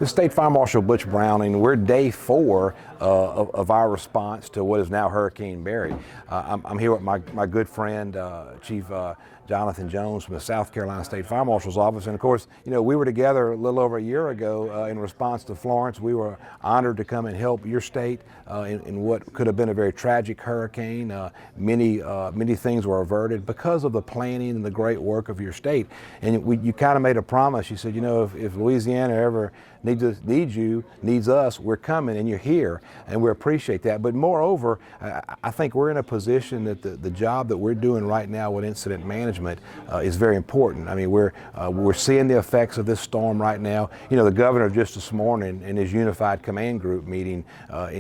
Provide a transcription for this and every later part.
The State Fire Marshal Butch Browning. We're day 4 of our response to what is now Hurricane Barry. I'm here with my good friend, Chief Jonathan Jones from the South Carolina State Fire Marshal's Office. And of course, you know, we were together a little over a year ago in response to Florence. We were honored to come and help your state in what could have been a very tragic hurricane. Many things were averted because of the planning and the great work of your state. And you kind of made a promise. You said, you know, if Louisiana ever needs us, we're coming, and you're here, and we appreciate that. But moreover, I think we're in a position that the job that we're doing right now with incident management is very important. I mean, we're seeing the effects of this storm right now. You know, the governor just this morning in his Unified Command Group meeting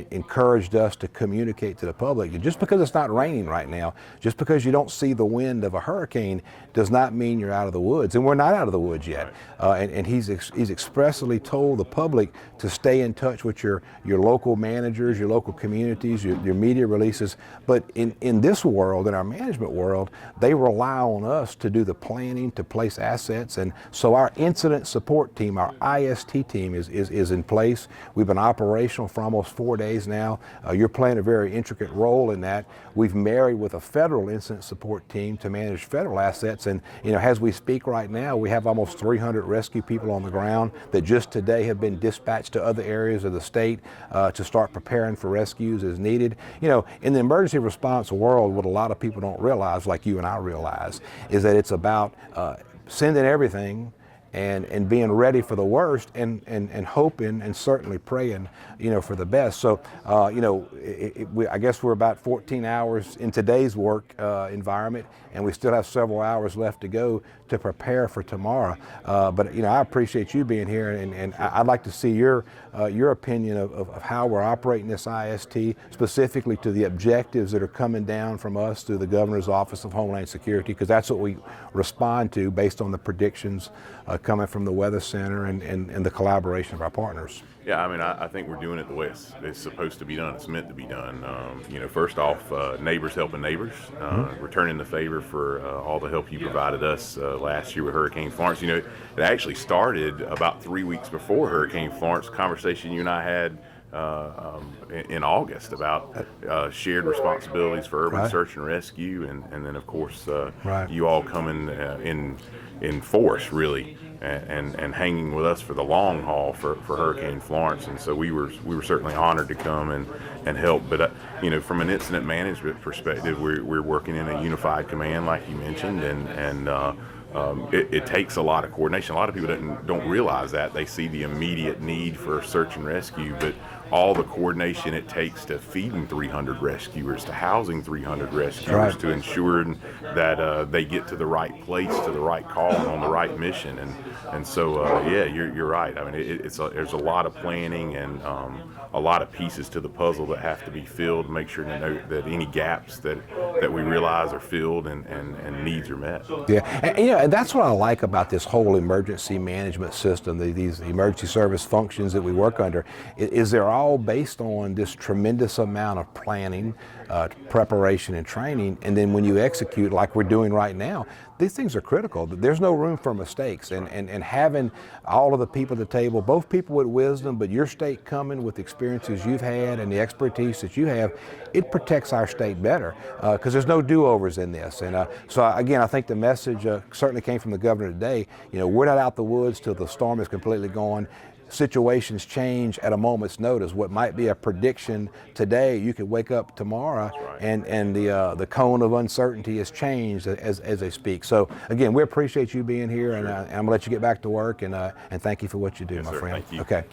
encouraged us to communicate to the public. Just because it's not raining right now, just because you don't see the wind of a hurricane, does not mean you're out of the woods, and we're not out of the woods yet. And he's expressly told the public to stay in touch with your local managers, your local communities, your media releases. But in this world, in our management world, they rely on us to do the planning, to place assets. And so our incident support team, our IST team is in place. We've been operational for almost 4 days now. You're playing a very intricate role in that. We've married with a federal incident support team to manage federal assets. And you know, as we speak right now, we have almost 300 rescue people on the ground that just today have been dispatched to other areas of the state to start preparing for rescues as needed. You know, in the emergency response world, what a lot of people don't realize, like you and I realize, is that it's about sending everything and being ready for the worst and hoping and certainly praying, you know, for the best. So, you know, I guess we're about 14 hours in today's work environment, and we still have several hours left to go to prepare for tomorrow. But, you know, I appreciate you being here, and I'd like to see your opinion of how we're operating this IST, specifically to the objectives that are coming down from us through the Governor's Office of Homeland Security, because that's what we respond to based on the predictions coming from the Weather Center and the collaboration of our partners. Yeah, I mean, I think we're doing it the way it's supposed to be done. It's meant to be done. You know, first off, neighbors helping neighbors, returning the favor for all the help you provided us last year with Hurricane Florence. You know, it actually started about 3 weeks before Hurricane Florence, conversation you and I had in August about shared responsibilities for urban search and rescue, and then of course you all coming in force really and hanging with us for the long haul for Hurricane Florence. And so we were certainly honored to come and help. But you know, from an incident management perspective, we're working in a unified command, like you mentioned, and it takes a lot of coordination. A lot of people don't realize that. They see the immediate need for search and rescue, but all the coordination it takes to feeding 300 rescuers, to housing 300 rescuers, to ensuring that they get to the right place, to the right call, and on the right mission. And so, yeah, you're right. I mean, there's a lot of planning and a lot of pieces to the puzzle that have to be filled to make sure that any gaps that we realize are filled and needs are met. Yeah, and, you know, and that's what I like about this whole emergency management system, these emergency service functions that we work under, is they're all based on this tremendous amount of planning, preparation, and training. And then when you execute, like we're doing right now, these things are critical. There's no room for mistakes. And having all of the people at the table, both people with wisdom, but your state coming with experiences you've had and the expertise that you have, it protects our state better because there's no do-overs in this. And so again, I think the message certainly came from the governor today. You know, we're not out the woods till the storm is completely gone. Situations change at a moment's notice. What might be a prediction today, you could wake up tomorrow and the cone of uncertainty has changed as they speak. So again, we appreciate you being here, and I'm gonna let you get back to work, and thank you for what you do, my friend. Thank you. Okay.